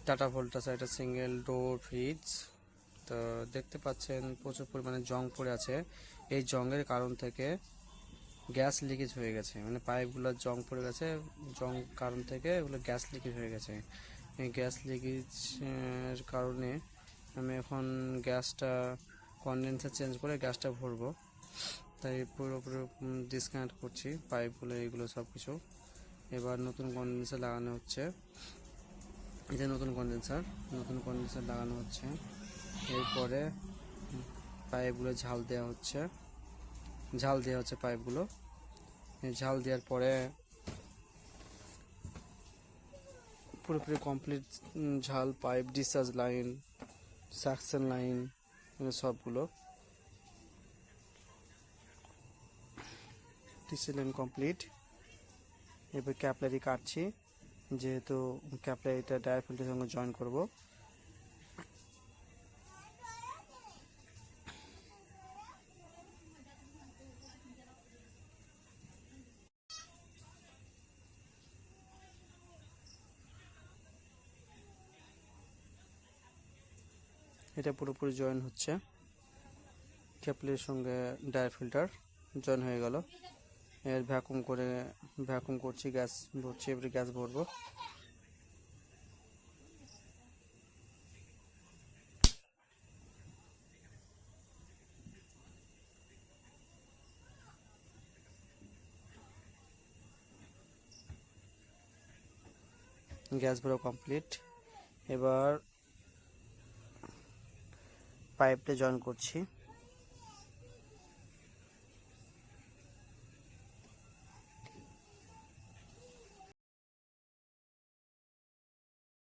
Tata Voltas এটা single door fridge. তো দেখতে পাচ্ছেন প্রচুর পরিমাণে জং পড়ে আছে। এই জংয়ের কারণ থেকে গ্যাস লিকেজ হয়ে গেছে, মানে পাইপগুলো জং পড়ে গেছে, জং কারণ থেকে এগুলো গ্যাস লিকেজ হয়ে গেছে। এই গ্যাস লিকেজের কারণে আমি এখন গ্যাসটা কনডেন্সার চেঞ্জ করে গ্যাসটা ভরবো, তাই পুরোপুরি ডিসকানেক্ট করছি পাইপগুলো, এইগুলো সব কিছু। এবার নতুন কনডেন্সার লাগানো হচ্ছে, এই যে নতুন কনডেন্সার লাগানো হচ্ছে। এরপরে পাইপগুলো ঝাল দেওয়া হচ্ছে পাইপগুলো। ঝাল দেওয়ার পরে পুরোপুরি কমপ্লিট ঝাল pipe, discharge line, suction line, সবগুলো ডিসচার্জ লাইন কমপ্লিট। এবার ক্যাপলারি কাটছি, যেহেতু ক্যাপলারিটা ডায়ার ফিল্টারের সঙ্গে জয়েন করব। এটা পুরোপুরি জয়েন হচ্ছে, ক্যাপলারির সঙ্গে ডায়ার ফিল্টার জয়েন হয়ে গেল। এর ভ্যাকুম করছি, গ্যাস ভরছি, এবারে গ্যাস ভরবো। গ্যাস ভরা কমপ্লিট। এবার পাইপটা জয়েন করছি।